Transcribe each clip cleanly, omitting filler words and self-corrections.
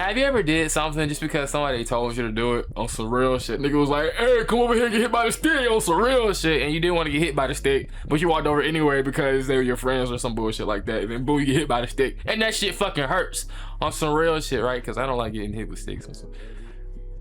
Have you ever did something just because somebody told you to do it on some real shit? Nigga was like, hey, come over here and get hit by the stick on some real shit. And you didn't want to get hit by the stick, but you walked over anyway because they were your friends or some bullshit like that. And then boom, you get hit by the stick. And that shit fucking hurts on some real shit, right? Because I don't like getting hit with sticks on some...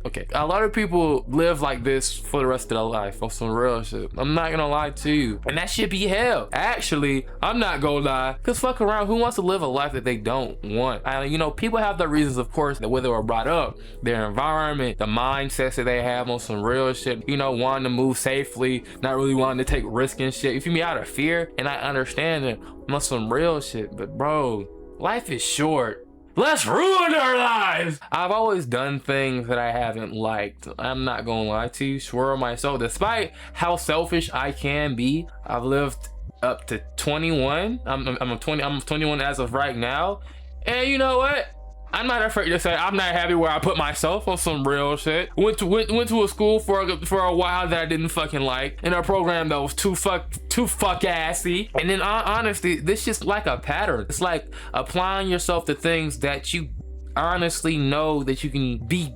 Okay, a lot of people live like this for the rest of their life on some real shit. I'm not gonna lie to you. And that shit be hell. Actually, I'm not gonna lie. Cause fuck around, who wants to live a life that they don't want? You know, people have their reasons, of course, the way they were brought up, their environment, the mindsets that they have on some real shit. You know, wanting to move safely, not really wanting to take risk and shit. You feel me? Out of fear, and I understand it on some real shit. But bro, life is short. Let's ruin our lives. I've always done things that I haven't liked. I'm not gonna lie to you, swear on my soul. Despite how selfish I can be, I've lived up to 21. I'm 21 as of right now. And you know what? I'm not afraid to say I'm not happy where I put myself on some real shit. Went to a school for a while that I didn't fucking like, in a program that was too fuck assy. And then honestly, this just like a pattern. It's like applying yourself to things that you honestly know that you can be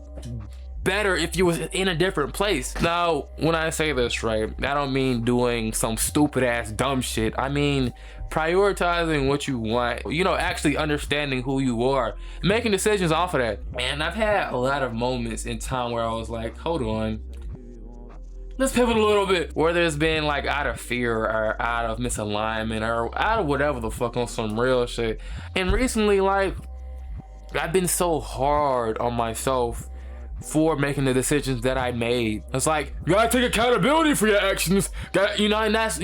better if you was in a different place. Now, when I say this, right, I don't mean doing some stupid ass dumb shit. I mean prioritizing what you want, you know, actually understanding who you are, making decisions off of that. And I've had a lot of moments in time where I was like, hold on, let's pivot a little bit, whether it's been like out of fear or out of misalignment or out of whatever the fuck on some real shit. And recently, like, I've been so hard on myself for making the decisions that I made. It's like, you gotta take accountability for your actions, you know, and that's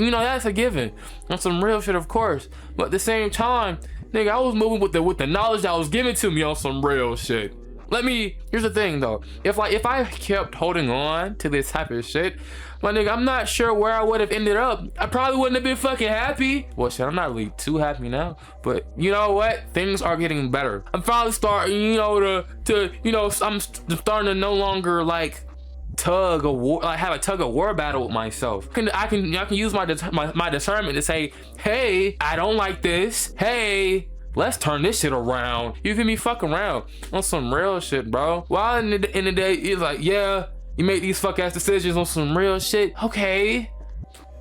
a given on some real shit, of course. But at the same time, nigga, I was moving with the knowledge that was given to me on some real shit. Here's the thing though, if I kept holding on to this type of shit, my nigga, I'm not sure where I would have ended up. I probably wouldn't have been fucking happy. Well, shit, I'm not really too happy now, but you know what? Things are getting better. I'm finally starting, you know, I'm starting to no longer like tug of war, like have a tug of war battle with myself. I can use my discernment to say, hey, I don't like this. Hey, let's turn this shit around. You feel me? Fuck around on some real shit, bro. While in the day, it's like, yeah, you make these fuck ass decisions on some real shit. Okay.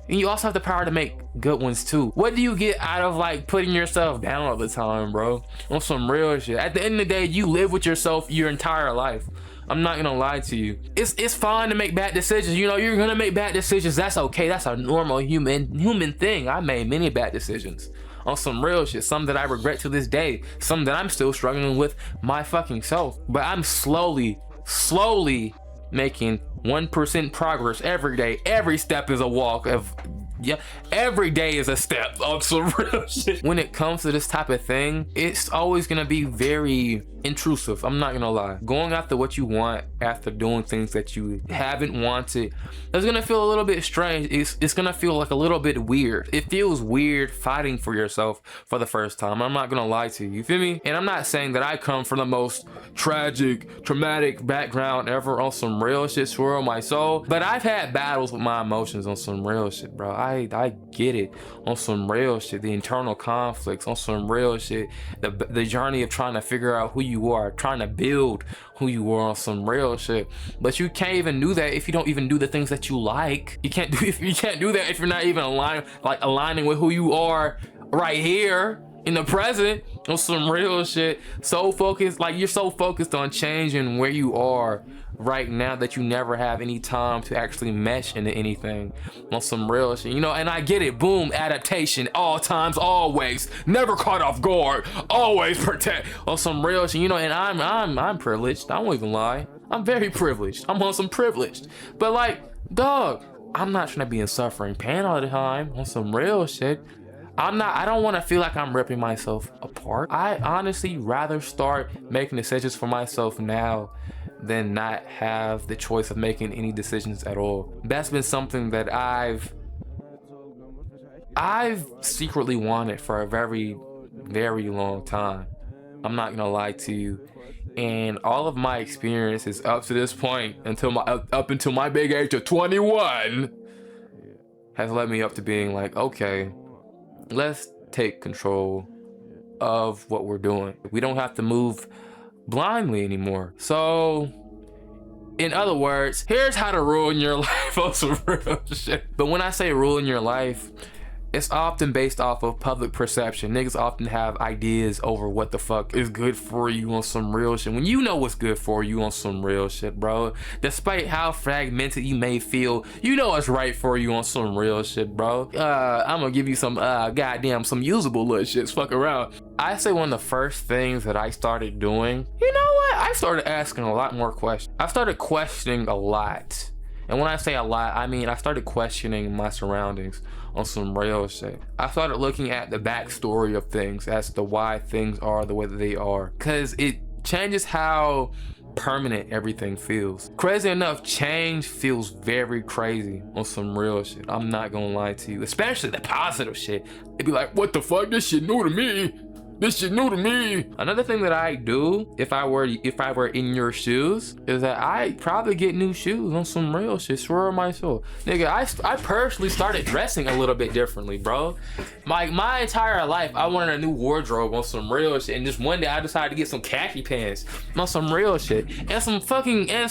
And you also have the power to make good ones too. What do you get out of like putting yourself down all the time, bro? On some real shit. At the end of the day, you live with yourself your entire life. I'm not gonna lie to you. It's fine to make bad decisions. You know, you're gonna make bad decisions. That's okay. That's a normal human thing. I made many bad decisions on some real shit, some that I regret to this day, some that I'm still struggling with my fucking self. But I'm slowly making 1% progress every day. Every step is a walk of, yeah, every day is a step on some real shit. When it comes to this type of thing, it's always gonna be very intrusive. I'm not gonna lie. Going after what you want after doing things that you haven't wanted, it's gonna feel a little bit strange. It's gonna feel like a little bit weird. It feels weird fighting for yourself for the first time. I'm not gonna lie to you. You feel me? And I'm not saying that I come from the most traumatic background ever on some real shit, swear on my soul. But I've had battles with my emotions on some real shit, bro. I get it on some real shit. The internal conflicts on some real shit. The journey of trying to figure out who you are, trying to build who you are on some real shit. But you can't even do that if you don't even do the things that you like. You can't do that if you're not even aligning with who you are right here in the present on some real shit. So focused, like you're so focused on changing where you are right now that you never have any time to actually mesh into anything on some real shit, you know. And I get it, boom, adaptation, all times, always, never caught off guard, always protect on some real shit, you know. And I'm privileged. I won't even lie, I'm very privileged. I'm on some privileged, but like, dog, I'm not trying to be in suffering pain all the time on some real shit. I don't want to feel like I'm ripping myself apart. I honestly rather start making decisions for myself now than not have the choice of making any decisions at all. That's been something that I've secretly wanted for a very, very long time. I'm not gonna lie to you. And all of my experiences up to this point, up until my big age of 21, has led me up to being like, okay, let's take control of what we're doing. We don't have to move blindly anymore. So in other words, here's how to ruin your life on some real shit. But when I say ruin your life, it's often based off of public perception. Niggas often have ideas over what the fuck is good for you on some real shit, when you know what's good for you on some real shit, bro. Despite how fragmented you may feel, you know what's right for you on some real shit, bro. I'm gonna give you some goddamn some usable little shits. Fuck around. I say one of the first things that I started doing, you know what? I started asking a lot more questions. I started questioning a lot. And when I say a lot, I mean I started questioning my surroundings on some real shit. I started looking at the backstory of things as to why things are the way that they are, because it changes how permanent everything feels. Crazy enough, change feels very crazy on some real shit. I'm not gonna lie to you, especially the positive shit. It'd be like, what the fuck? This shit new to me. This shit new to me. Another thing that I do, if I were in your shoes, is that I probably get new shoes on some real shit. Swear on my soul, nigga. I personally started dressing a little bit differently, bro. My entire life, I wanted a new wardrobe on some real shit, and just one day I decided to get some khaki pants on some real shit, and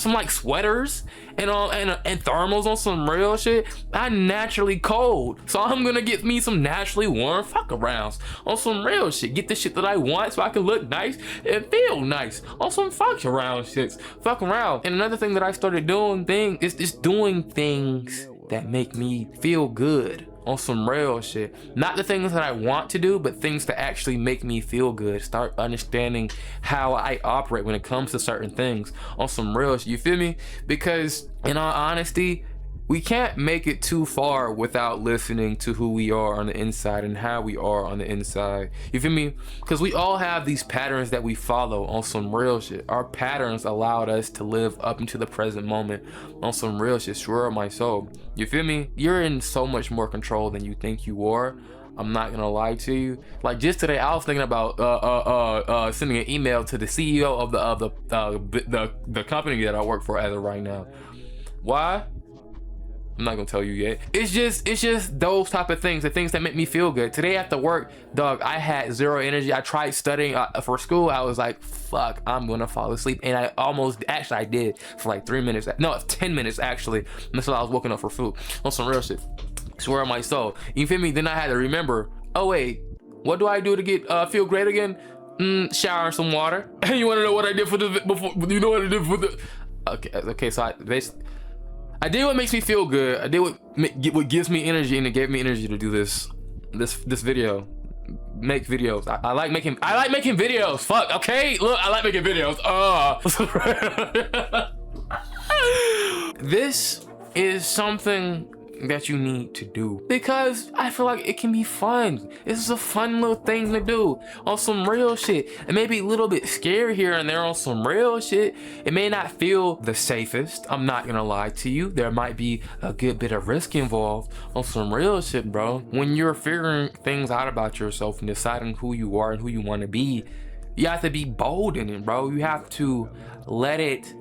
some like sweaters and thermals on some real shit. I'm naturally cold, so I'm gonna get me some naturally warm fuck arounds on some real shit. Get the shit that I want so I can look nice and feel nice on some fuck around shits. Fuck around. And another thing that I started doing is just doing things that make me feel good on some real shit. Not the things that I want to do, but things that actually make me feel good. Start understanding how I operate when it comes to certain things on some real shit. You feel me? Because in all honesty, we can't make it too far without listening to who we are on the inside and how we are on the inside. You feel me? Because we all have these patterns that we follow on some real shit. Our patterns allowed us to live up into the present moment on some real shit. Swear on my soul. You feel me? You're in so much more control than you think you are. I'm not gonna lie to you. Like just today, I was thinking about sending an email to the CEO of the company that I work for as of right now. Why? I'm not gonna tell you yet. It's just those type of things, the things that make me feel good. Today after work, dog, I had zero energy. I tried studying for school. I was like, fuck, I'm gonna fall asleep. And I did for like 3 minutes. No, 10 minutes actually. Until I was woken up for food. On some real shit. Swear on my soul. You feel me? Then I had to remember, oh wait, what do I do to get feel great again? Shower in some water. You wanna know what I did for the before? You know what I did for the? Okay. So I did what makes me feel good. I did what gives me energy, and it gave me energy to do this video. Make videos. I like making videos. Fuck. Okay. Look, I like making videos. This is something that you need to do because I feel like it can be fun. This is a fun little thing to do on some real shit. It may be a little bit scary here and there on some real shit. It may not feel the safest. I'm not gonna lie to you. There might be a good bit of risk involved on some real shit, bro. When you're figuring things out about yourself and deciding who you are and who you want to be, you have to be bold in it, bro. You have to let it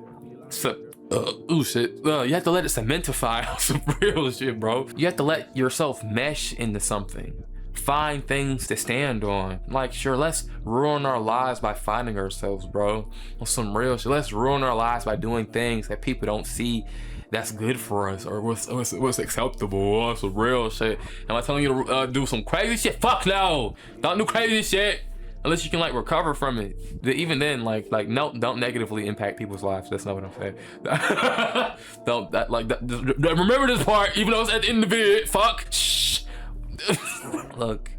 you have to let it cementify on some real shit, bro. You have to let yourself mesh into something. Find things to stand on. Like, sure, let's ruin our lives by finding ourselves, bro. On some real shit. Let's ruin our lives by doing things that people don't see that's good for us or what's acceptable or some real shit. Am I telling you to do some crazy shit? Fuck no! Don't do crazy shit! Unless you can like recover from it. Even then, don't negatively impact people's lives. That's not what I'm saying. Remember this part, even though it's at the end of the video. Fuck. Shh. Look,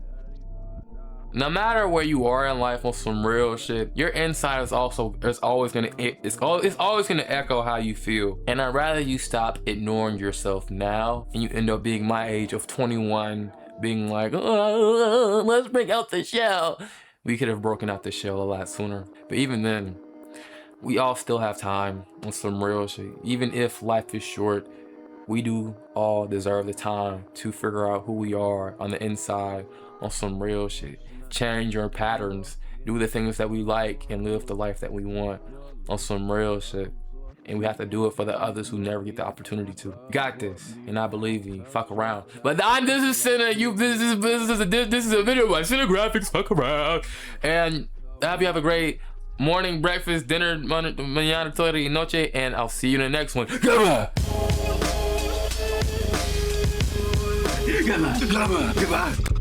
no matter where you are in life on some real shit, your inside is always gonna echo how you feel. And I'd rather you stop ignoring yourself now, and you end up being my age of 21, being like, oh, let's break out the shell. We could have broken out the shell a lot sooner. But even then, we all still have time on some real shit. Even if life is short, we do all deserve the time to figure out who we are on the inside on some real shit. Change your patterns, do the things that we like, and live the life that we want on some real shit. And we have to do it for the others who never get the opportunity to. Got this, and I believe you. Fuck around. But this is a video by Cinegraphics. Fuck around. And I hope you have a great morning, breakfast, dinner, mañana, tarde y noche, and I'll see you in the next one. Goodbye. Goodbye. Goodbye. Goodbye.